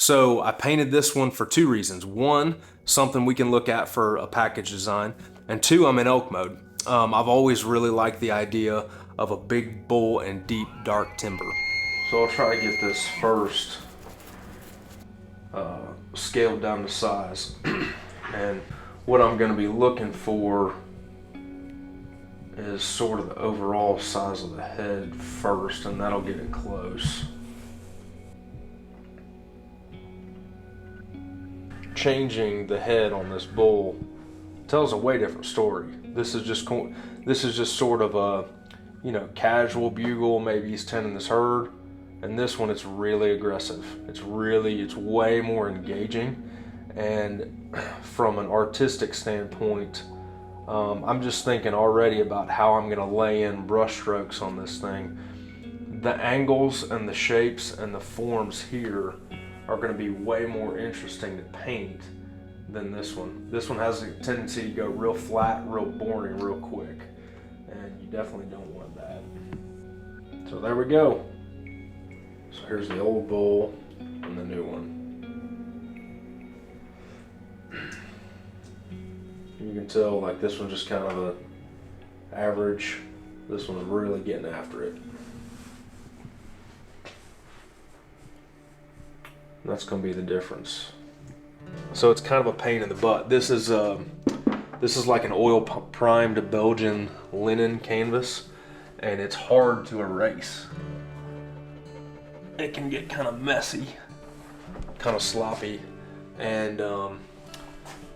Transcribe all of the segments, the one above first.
So I painted this one for two reasons. One, something we can look at for a package design, and two, I'm in elk mode. I've always really liked the idea of a big bull and deep dark timber. So I'll try to get this first scaled down to size. And what I'm going to be looking for is sort of the overall size of the head first, and that'll get it close. Changing the head on this bull tells a way different story. This is just sort of a, you know, casual bugle. Maybe he's tending this herd, and this one, it's really aggressive. It's way more engaging. And from an artistic standpoint, I'm just thinking already about how I'm gonna lay in brush strokes on this thing. The angles and the shapes and the forms here are going to be way more interesting to paint than this one. This one has a tendency to go real flat, real boring, real quick, and you definitely don't want that. So there we go. So here's the old bull and the new one. You can tell, like, this one's just kind of a average. This one's really getting after it. That's going to be the difference. So it's kind of a pain in the butt. This is like an oil primed Belgian linen canvas, and it's hard to erase. It can get kind of messy, kind of sloppy, and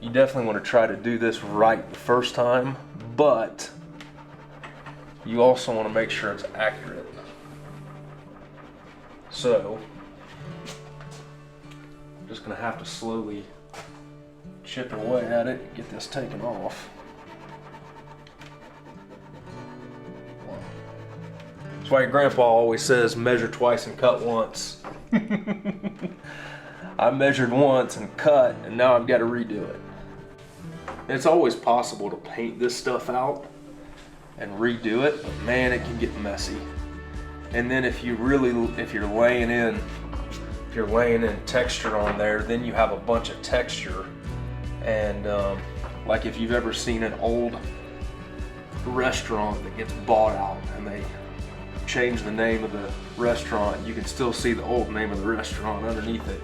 you definitely want to try to do this right the first time, but you also want to make sure it's accurate. So just gonna have to slowly chip away at it and get this taken off. That's why your grandpa always says measure twice and cut once. I measured once and cut, and now I've got to redo it. It's always possible to paint this stuff out and redo it, but man, it can get messy. And then if you're laying in texture on there, then you have a bunch of texture. And like if you've ever seen an old restaurant that gets bought out and they change the name of the restaurant, you can still see the old name of the restaurant underneath it.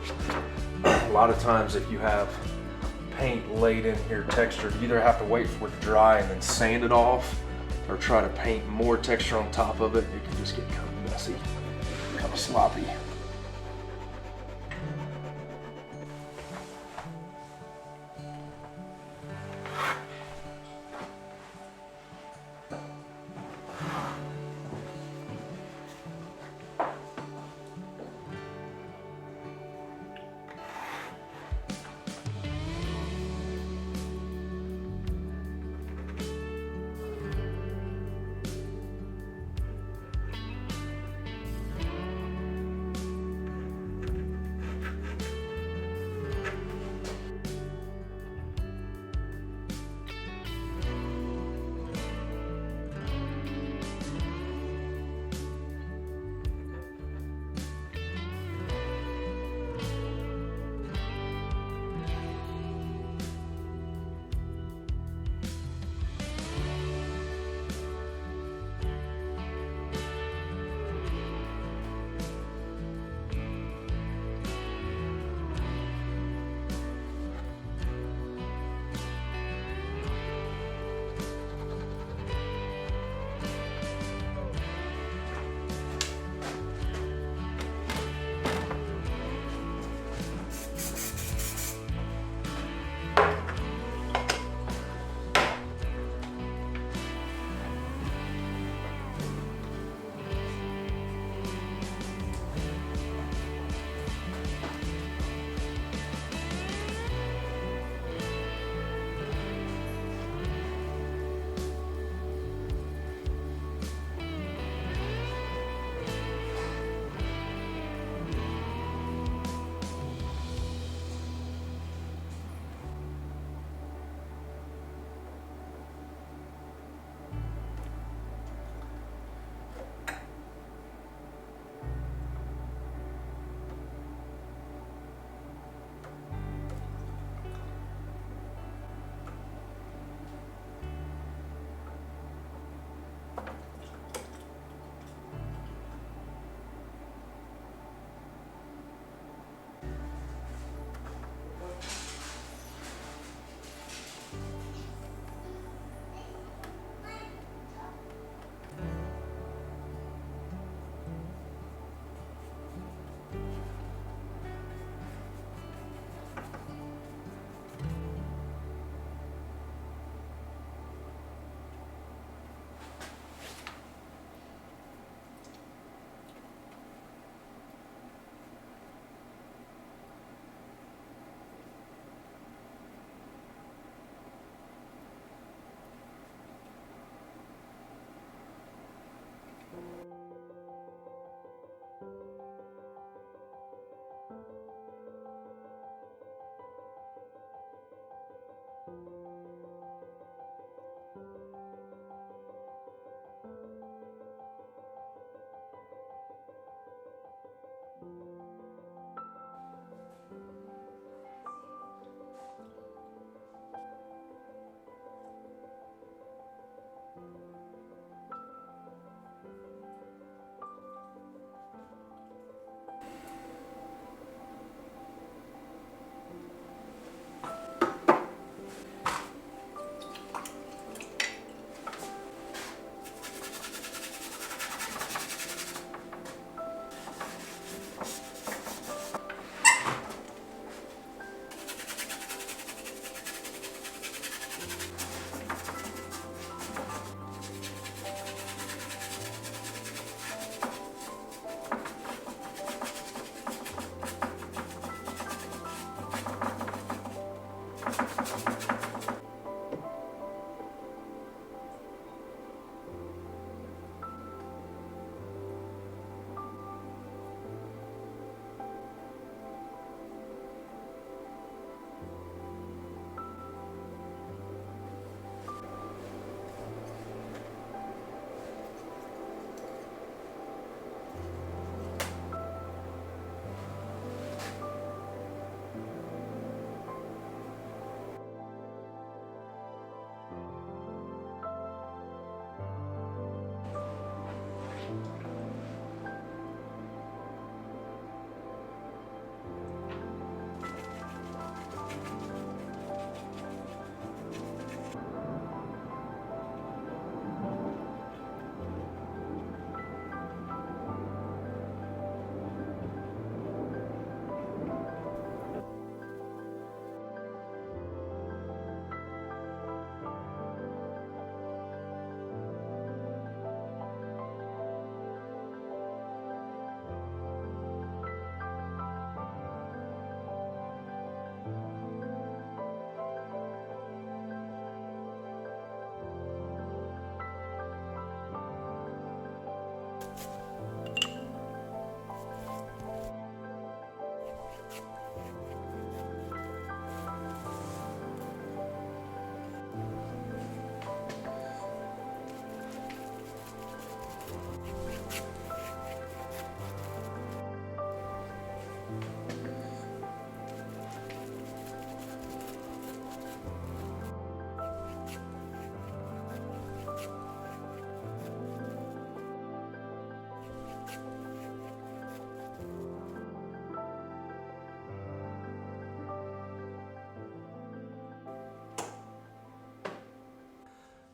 A lot of times if you have paint laid in here textured, you either have to wait for it to dry and then sand it off, or try to paint more texture on top of it. It can just get kind of messy, kind of sloppy.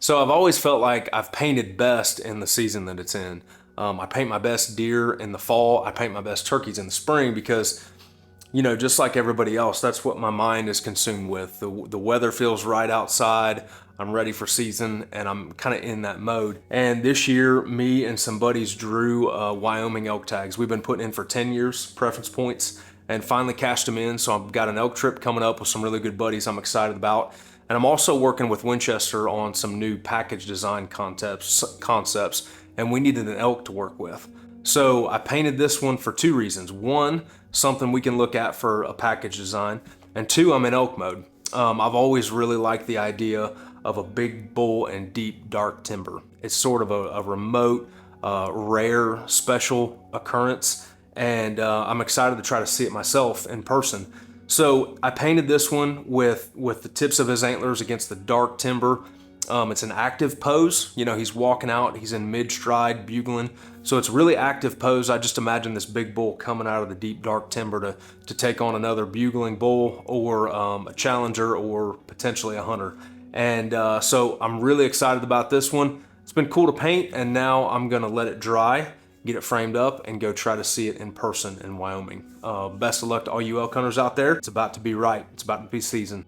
So I've always felt like I've painted best in the season that it's in. I paint my best deer in the fall. I paint my best turkeys in the spring because, you know, just like everybody else, that's what my mind is consumed with. The weather feels right outside. I'm ready for season and I'm kind of in that mode. And this year, me and some buddies drew Wyoming elk tags. We've been putting in for 10 years, preference points, and finally cashed them in. So I've got an elk trip coming up with some really good buddies I'm excited about. And I'm also working with Winchester on some new package design concepts, and we needed an elk to work with. So I painted this one for two reasons. One, something we can look at for a package design, and two, I'm in elk mode. I've always really liked the idea of a big bull and deep dark timber. It's sort of a remote, rare, special occurrence, and I'm excited to try to see it myself in person. So I painted this one with the tips of his antlers against the dark timber. It's an active pose. You know, he's walking out, he's in mid-stride, bugling. So it's really active pose. I just imagine this big bull coming out of the deep dark timber to take on another bugling bull or a challenger or potentially a hunter. And so I'm really excited about this one. It's been cool to paint, and now I'm gonna let it dry, get it framed up, and go try to see it in person in Wyoming. Best of luck to all you elk hunters out there. It's about to be right. It's about to be season.